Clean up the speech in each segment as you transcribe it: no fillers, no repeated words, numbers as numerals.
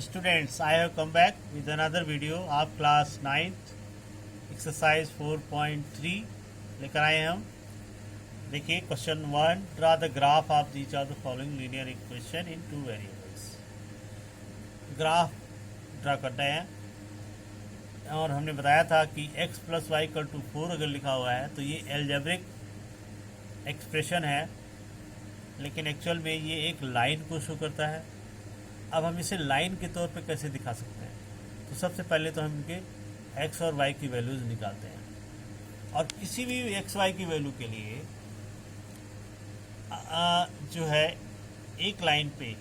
Students, I have come back with another video of class 9th exercise 4.3 लेकर आए हैं हम। देखिए question 1, draw the graph of each of the following linear equation in 2 variables. Graph draw करते हैं और हमने बताया था कि x plus Y equal to 4 अगर लिखा हुआ है तो ये एल्जेब्रिक एक्सप्रेशन है, लेकिन एक्चुअल में ये एक लाइन को शो करता है। अब हम इसे लाइन के तौर पे कैसे दिखा सकते हैं? तो सबसे पहले तो हम इनके x और y की वैल्यूज़ निकालते हैं और किसी भी x y की वैल्यू के लिए जो है एक लाइन पे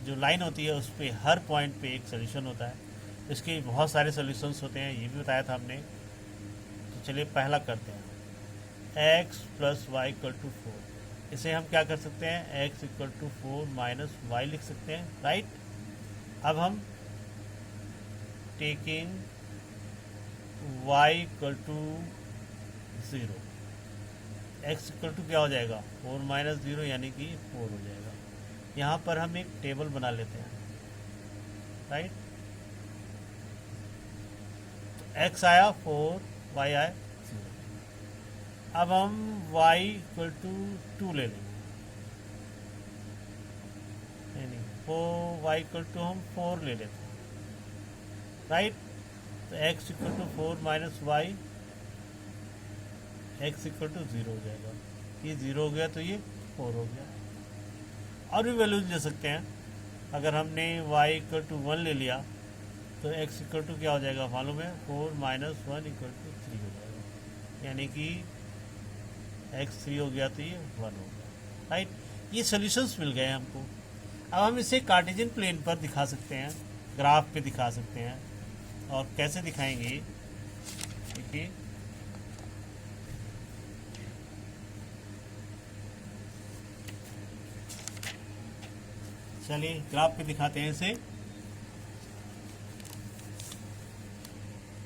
जो लाइन होती है उस पर हर पॉइंट पे एक सोल्यूशन होता है। इसके बहुत सारे सोल्यूशंस होते हैं, ये भी बताया था हमने। तो चलिए पहला करते हैं, x plus Y equal to 4। इसे हम क्या कर सकते हैं, x equal to 4 minus Y लिख सकते हैं, राइट। अब हम taking y equal to 0, x equal to क्या हो जाएगा 4 माइनस 0 यानी कि 4 हो जाएगा। यहाँ पर हम एक टेबल बना लेते हैं, राइट। तो x आया 4, y आया 0। अब हम y इक्वल टू 2 ले लेंगे, नहीं 4, y इक्वल टू हम 4 ले लेते हैं, राइट। तो x equal to 4 minus Y, x equal to 0 हो जाएगा। ये 0 हो गया तो ये 4 हो गया। और भी वैल्यूज ले सकते हैं। अगर हमने y इक्वल टू 1 ले लिया तो x इक्वल टू क्या हो जाएगा मालूम है, 4 माइनस 1 इक्वल टू 3 हो जाएगा, यानी कि x 3 हो गया तो ये 1 हो गया, राइट। ये सॉल्यूशंस मिल गए हमको। अब हम इसे कार्टेशियन प्लेन पर दिखा सकते हैं, ग्राफ पे दिखा सकते हैं। और कैसे दिखाएंगे, देखिए चलिए ग्राफ पे दिखाते हैं इसे।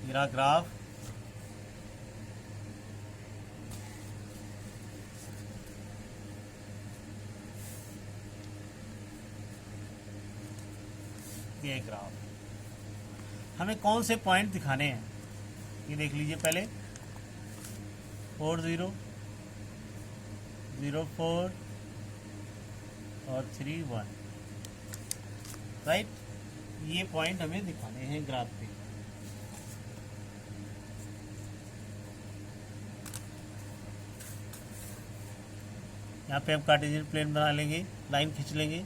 मेरा ग्राफ ये ग्राफ, हमें कौन से पॉइंट दिखाने हैं ये देख लीजिए पहले। 4 0 0 4 और 3 1, राइट। ये पॉइंट हमें दिखाने हैं ग्राफ पे। यहाँ पे हम कार्टेशियन प्लेन बना लेंगे, लाइन खींच लेंगे।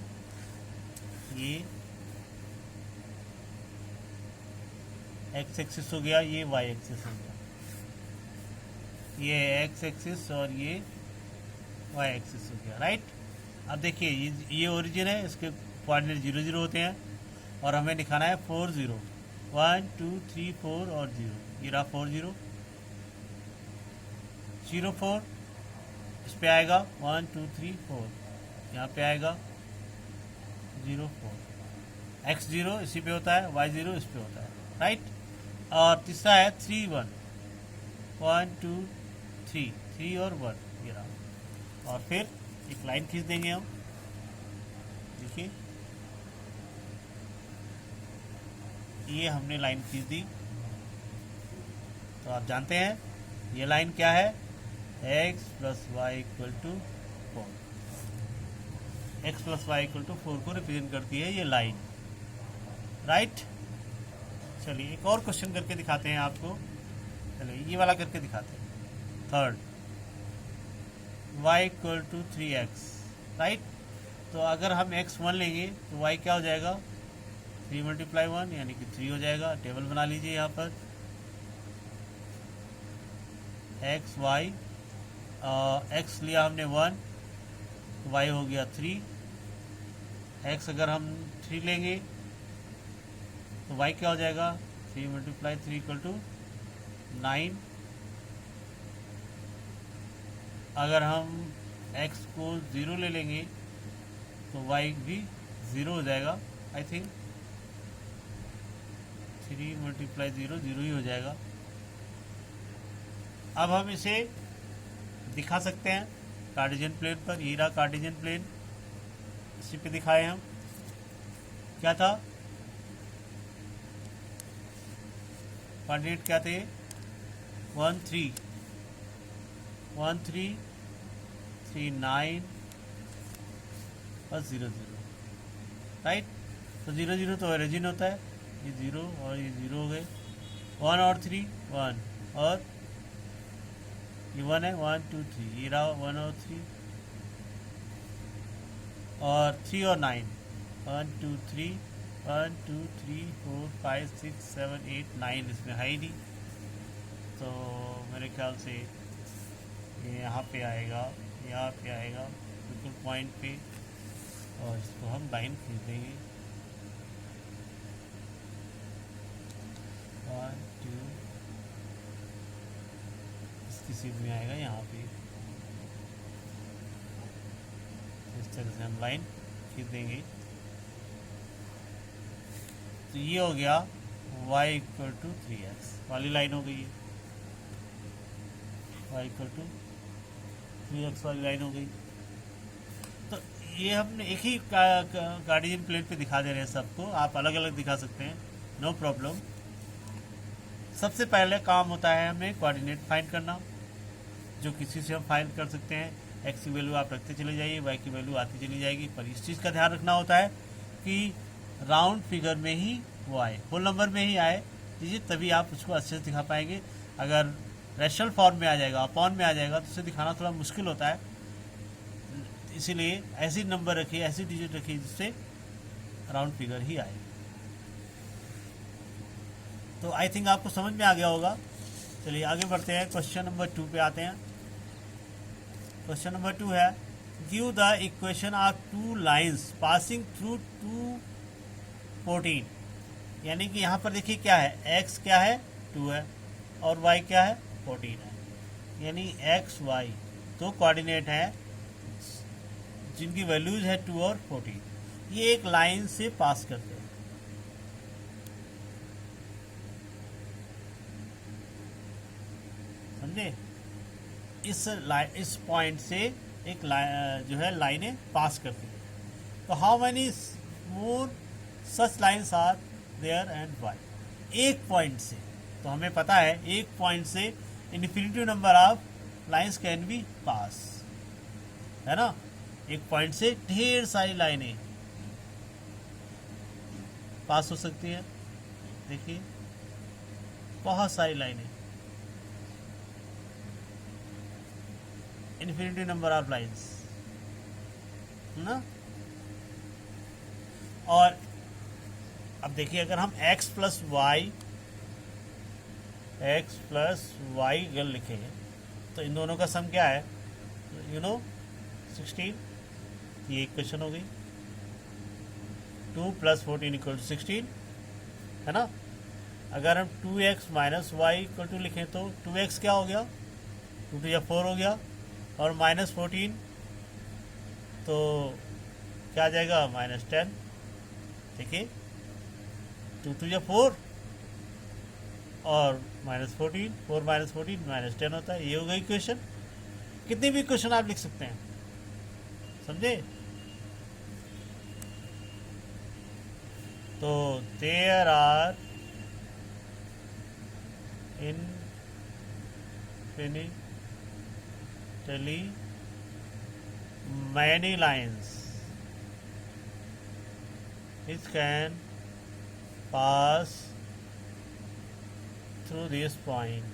ये एक्स एक्सिस हो गया, ये वाई एक्सिस हो गया, ये एक्स एक्सिस और ये वाई एक्सिस हो गया, राइट। अब देखिए ये ओरिजिन है, इसके कोऑर्डिनेट 0 0 होते हैं और हमें दिखाना है 4 0 1 2 3 4 और 0। ये रहा 4 0 0 4, इस पे आएगा 1 2 3 4, यहाँ पे आएगा 0 4, x 0 इसी पे होता है, y 0 इस पे होता है, राइट। और तीसरा है 3 1 1 2 3 3 और 1, ये रहा। और फिर एक लाइन खींच देंगे हम, देखिए ये हमने लाइन खींच दी। तो आप जानते हैं ये लाइन क्या है, x plus Y equal to 4। X plus Y equal to 4 को रिप्रेजेंट करती है ये लाइन, राइट। चलिए एक और क्वेश्चन करके दिखाते हैं आपको। चलिए ये वाला करके दिखाते हैं, third, y equal to 3x, right. तो अगर हम x 1 लेंगे तो y क्या हो जाएगा, 3 मल्टीप्लाई 1 यानी कि 3 हो जाएगा। टेबल बना लीजिए यहाँ पर, x y, x लिया हमने 1 तो y हो गया 3। x अगर हम 3 लेंगे तो y क्या हो जाएगा, 3 मल्टीप्लाई 3 इक्वल टू 9। अगर हम x को 0 ले लेंगे तो y भी 0 हो जाएगा। आई थिंक 3 मल्टीप्लाई 0 0 ही हो जाएगा। अब हम इसे दिखा सकते हैं कार्टेशियन प्लेन पर। ये रहा कार्टेशियन प्लेन, इसी पे दिखाए हम। क्या था, कोऑर्डिनेट क्या थे? 1 3 1 3 3 9 और 0 0, राइट। तो 0 0 तो ओरिजिन होता है, ये 0 और ये 0 हो गए। 1 और 3 1, और ये 1 है, 1 2 3, ये रहा 1 और 3, और 3 और 9, 1 2 3 1 2 3 4 5 6 7 8 9, इसमें है ही नहीं, तो मेरे ख्याल से ये यहाँ पे आएगा, यहाँ पे आएगा बिल्कुल पॉइंट पे, और इसको हम लाइन खींच देंगे। 1 2, इसकी सीध में आएगा यहाँ पे, इस तरह से हम लाइन खींच देंगे। तो ये हो गया y इक्वल टू 3x वाली लाइन हो गई है, y इक्वल टू 3x वाली लाइन हो गई। तो ये हमने एक ही कार्टेशियन प्लेन पे दिखा दे रहे हैं सबको, आप अलग अलग दिखा सकते हैं, नो प्रॉब्लम। सबसे पहले काम होता है हमें कोऑर्डिनेट फाइंड करना, जो किसी से हम फाइंड कर सकते हैं। x की वैल्यू आप रखते चले जाइए, y की वैल्यू आती चली जाएगी, पर इस चीज़ का ध्यान रखना होता है कि राउंड फिगर में ही वो आए, होल नंबर में ही आए दीजिए, तभी आप उसको अच्छे से दिखा पाएंगे। अगर रैशनल फॉर्म में आ जाएगा, अपॉन में आ जाएगा, तो उसे दिखाना थोड़ा मुश्किल होता है। इसीलिए ऐसी नंबर रखिए, ऐसी डिजिट रखिए जिससे राउंड फिगर ही आए। तो आई थिंक आपको समझ में आ गया होगा। चलिए आगे बढ़ते हैं, क्वेश्चन नंबर 2 पे आते हैं। क्वेश्चन नंबर 2 है, give the equation of 2 lines passing through 2 14। यानी कि यहाँ पर देखिए क्या है, x क्या है 2 है, और y क्या है 14 है, यानी x y तो कोऑर्डिनेट है जिनकी वैल्यूज है 2 और 14, ये एक लाइन से पास करते हैं। समझे? इस पॉइंट से एक जो है लाइनें पास करती है। तो how many more such lines are there and why? एक पॉइंट से, तो हमें पता है एक पॉइंट से infinity number of lines can be pass, है ना। एक पॉइंट से ढेर सारी लाइनें पास हो सकती है। देखिए बहुत सारी लाइनें, इन्फिनिटी नंबर ऑफ लाइन्स, ना। और अब देखिए अगर हम x प्लस वाई अगर लिखें तो इन दोनों का सम क्या है, 16। ये इक्वेशन हो गई, 2 + 14 = 16, है ना। अगर हम 2x - y = लिखें तो 2x क्या हो गया, 2 × 4 हो गया, और -14 तो क्या आ जाएगा, -10। देखिए 2 × 4 और -14, 4 - 14 -10 होता है। ये होगा इक्वेशन। कितनी भी इक्वेशन आप लिख सकते हैं, समझे। तो there are infinitely many lines which can pass through this point,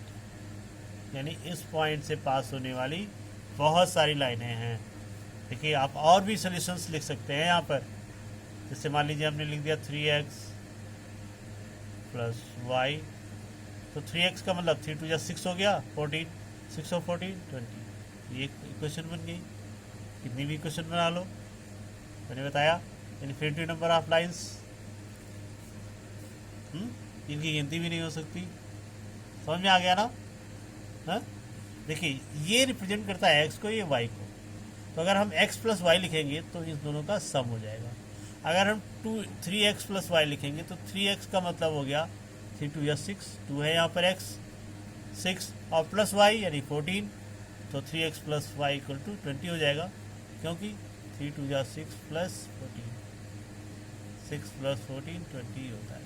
यानी इस पॉइंट से पास होने वाली बहुत सारी लाइनें हैं। देखिए आप और भी सॉल्यूशंस लिख सकते हैं यहाँ पर, जैसे मान लीजिए हमने लिख दिया 3x + y, तो 3x का मतलब 3 × 6 हो गया 14, 6 और 14 20, ये इक्वेशन बन गई। कितनी भी इक्वेशन बना लो, मैंने बताया इन्फिनिटी नंबर ऑफ लाइन्स, इनकी गिनती भी नहीं हो सकती। समझ में आ गया ना। हाँ देखिए ये रिप्रेजेंट करता है x को, ये y को। तो अगर हम x + y लिखेंगे तो इस दोनों का सम हो जाएगा। अगर हम 3x + y लिखेंगे तो 3x का मतलब हो गया 3 × 2 = 6, 2 है यहाँ पर x, 6 और प्लस y यानी 14, तो 3x + y = 20 हो जाएगा, क्योंकि 3 × 2 = 6 + 14, 6 + 14 20 होता है।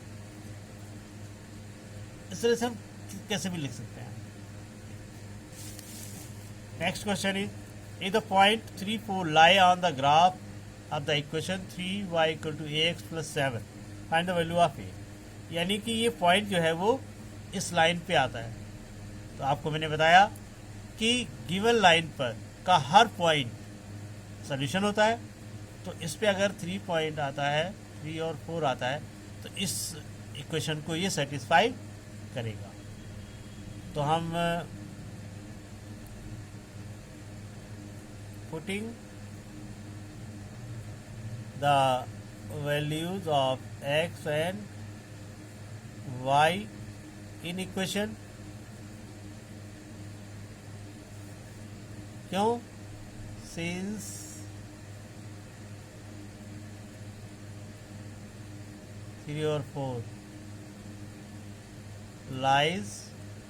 इस तरह से हम कैसे भी लिख सकते हैं। Next question is the point 3 4 lie on the graph of the equation 3y = ax + 7 find the value of A. यानी कि ये पॉइंट जो है वो इस लाइन पे आता है। तो आपको मैंने बताया कि गिवन लाइन पर का हर पॉइंट सॉल्यूशन होता है। तो इस पे अगर 3 पॉइंट आता है, 3 और 4 आता है, तो इस इक्वेशन को ये सेटिस्फाई करेगा। तो हम putting the values of x and y in equation. क्यों? सिंस थ्री और 4 लाइज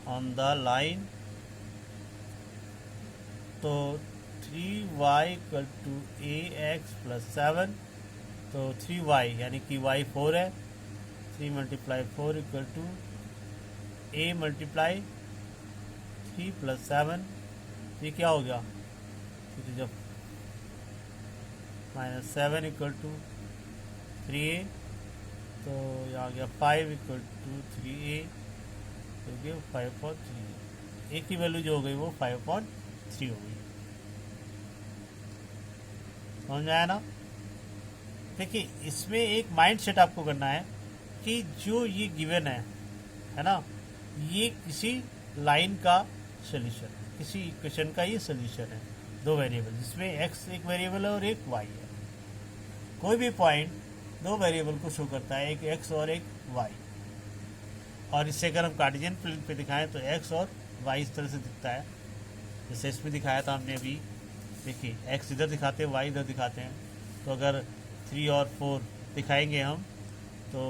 ऑन द लाइन, तो 3y = ax + 7, तो 3y यानी कि y 4 है, 3 × 4 = a × 3 + 7। ये क्या हो गया? तो जब -7 = 3a, तो यहाँ आ गया 5 = 3a, तो 5/3। a की वैल्यू जो हो गई वो 5/3 हो गई। समझ में आया ना? देखिए, इसमें एक माइंड सेट आपको करना है कि जो ये गिवन है ना, ये किसी लाइन का सोल्यूशन, किसी इक्वेशन का ये सोल्यूशन है। 2 वेरिएबल, जिसमें x एक वेरिएबल है और एक y है। कोई भी पॉइंट 2 वेरिएबल को शो करता है, एक x और एक y। और इससे अगर हम कार्टेशियन प्लेन पे दिखाएं तो x और y इस तरह से दिखता है, जैसे इसमें दिखाया था हमने अभी। देखिए, x इधर दिखाते हैं, y इधर दिखाते हैं। तो अगर 3 और 4 दिखाएंगे हम, तो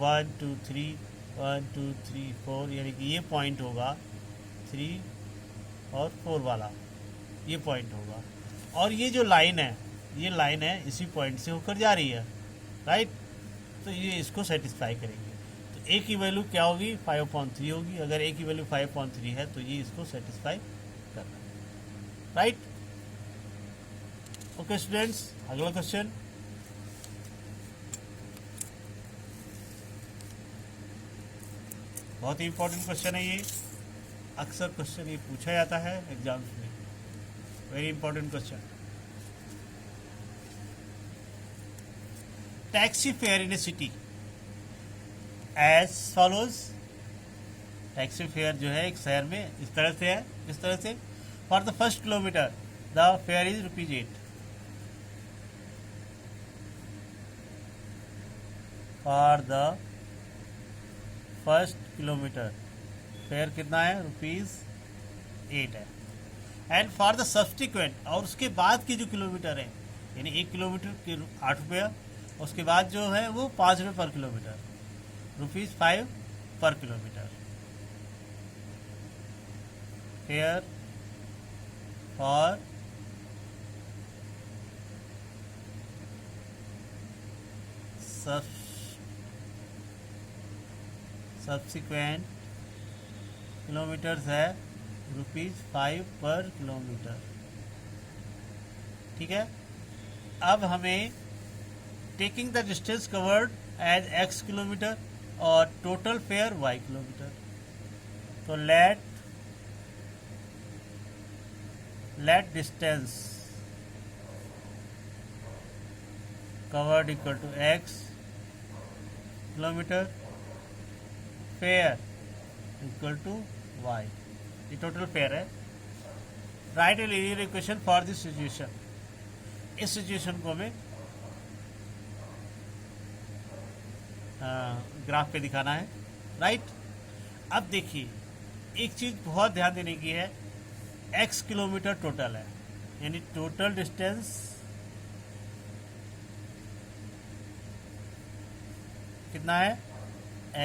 1 2 3 1 2 3 4, यानी कि ये पॉइंट होगा 3 और 4 वाला, ये पॉइंट होगा। और ये जो लाइन है, ये लाइन है इसी पॉइंट से होकर जा रही है, राइट। तो ये इसको सेटिस्फाई करेंगे। तो a की वैल्यू क्या होगी? 5/3 होगी। अगर a की वैल्यू 5/3 है तो ये इसको सेटिस्फाई कर रहा है, राइट। ओके स्टूडेंट्स, अगला क्वेश्चन। बहुत ही इंपॉर्टेंट क्वेश्चन है ये। अक्सर क्वेश्चन ये पूछा जाता है एग्जाम्स में। Very important question. Taxi fare in a city as follows. Taxi fare जो है एक शहर में इस तरह से है, इस तरह से। For the first kilometre the fair is ₹8। For the first kilometre fair कितना है? ₹8 है। एंड फॉर द सब्सटिक्वेंट, और उसके बाद की जो किलोमीटर है, यानी 1 किलोमीटर के ₹8, उसके बाद जो है वो ₹5 पर किलोमीटर, ₹5 पर kilometre. Fare for subsequent kilometres है ₹5 पर किलोमीटर। ठीक है। अब हमें taking the distance covered as x kilometre और टोटल फेयर y किलोमीटर। तो let distance covered = x kilometre, fare = y। ये टोटल फेयर है। Write a linear equation for this situation. इस सिचुएशन को हमें ग्राफ पे दिखाना है, राइट। अब देखिए, एक चीज बहुत ध्यान देने की है, x किलोमीटर टोटल है, यानी टोटल डिस्टेंस कितना है?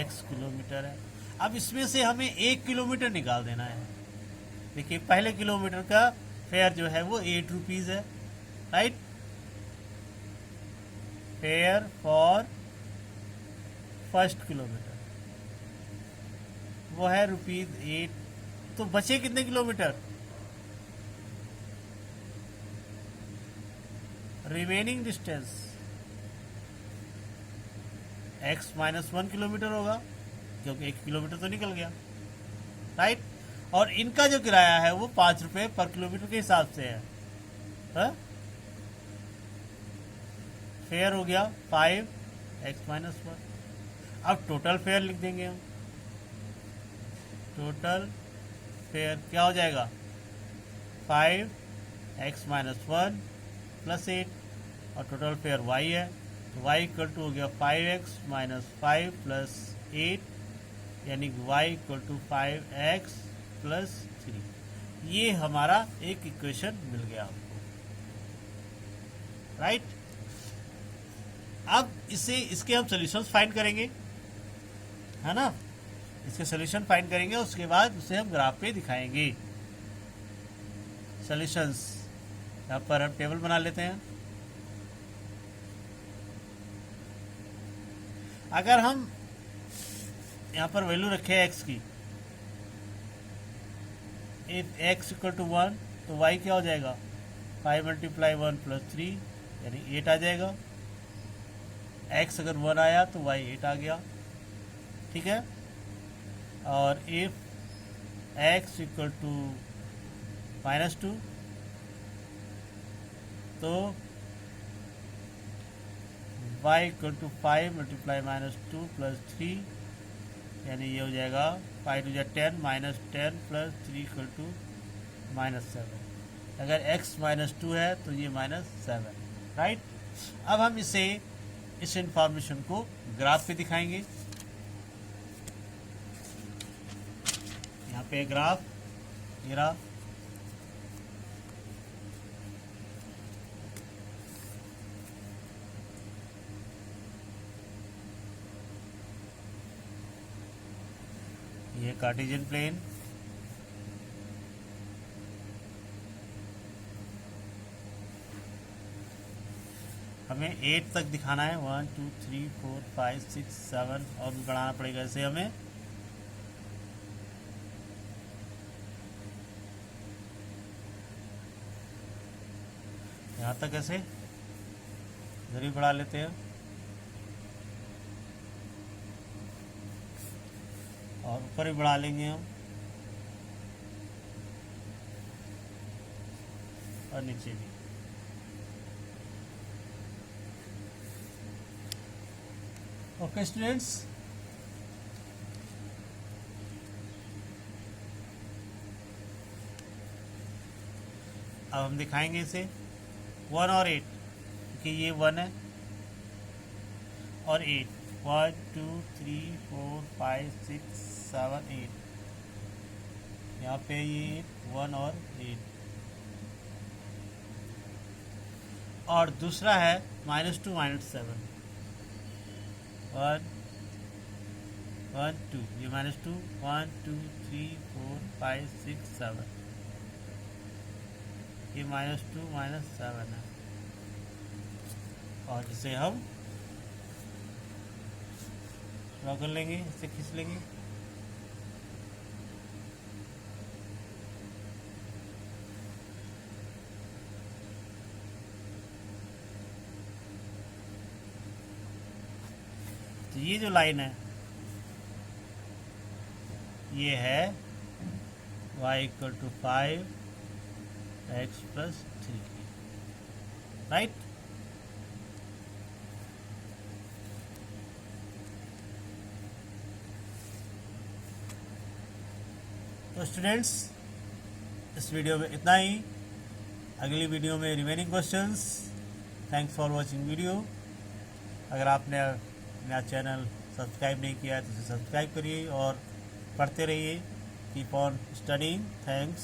x किलोमीटर है। अब इसमें से हमें 1 किलोमीटर निकाल देना है। देखिए, पहले किलोमीटर का फेयर जो है वो ₹8 है, right. Fair for first kilometre, वो है ₹8। तो बचे कितने kilometre? Remaining distance x-1 kilometre होगा, क्योंकि 1 किलोमीटर तो निकल गया, राइट। और इनका जो किराया है वो ₹5 पर किलोमीटर के हिसाब से है, हा? फेयर हो गया 5x-1। अब टोटल फेयर लिख देंगे हम। टोटल फेयर क्या हो जाएगा? 5x-1 + 8, और टोटल फेयर y है, तो y इक्वल टू हो गया 5x-5 + 8, यानी y इक्वल टू 5x + 3। ये हमारा एक इक्वेशन मिल गया आपको, राइट। अब इसके हम सॉल्यूशंस फाइंड करेंगे, है ना। इसके सॉल्यूशन फाइंड करेंगे, उसके बाद उसे हम ग्राफ पे दिखाएंगे। सॉल्यूशंस, यहाँ पर हम टेबल बना लेते हैं। अगर हम यहाँ पर वैल्यू रखें x की, इफ x इक्वल टू 1, तो y क्या हो जाएगा? 5 × 1 + 3, यानी 8 आ जाएगा। x अगर 1 आया तो y 8 आ गया, ठीक है। और इफ x इक्वल टू -2, तो y इक्वल टू 5 × -2 + 3, यानी ये हो जाएगा 5 × 10 -10 + 3 = -7। अगर x -2 है तो ये -7, राइट। अब हम इस इंफॉर्मेशन को ग्राफ पे दिखाएंगे। यहाँ पे ग्राफ, ये रहा। ये कार्टेशियन प्लेन, हमें 8 तक दिखाना है। 1 2 3 4 5 6 7, और भी बढ़ाना पड़ेगा इसे हमें। यहाँ तक ऐसे इधर ही बढ़ा लेते हैं, और ऊपर भी बढ़ा लेंगे हम, और नीचे भी। ओके स्टूडेंट्स, अब हम दिखाएंगे इसे 1 और 8, क्योंकि ये 1 है और 8, 1 2 3 4 5 6 7 8, यहाँ पे ये 1 और 8। और दूसरा है -2 -7, 1 1 2, ये -2 1 2 3 4 5 6 7, ये -2 -7 है। और इसे हम ड्रॉ कर लेंगे, इसे खींच लेंगे। तो ये जो लाइन है ये है y = 5x + 3, राइट। तो स्टूडेंट्स, इस वीडियो में इतना ही। अगली वीडियो में remaining questions. Thanks for watching video. अगर आपने मेरा चैनल सब्सक्राइब नहीं किया है तो इसे सब्सक्राइब करिए और पढ़ते रहिए। Keep on studying. थैंक्स।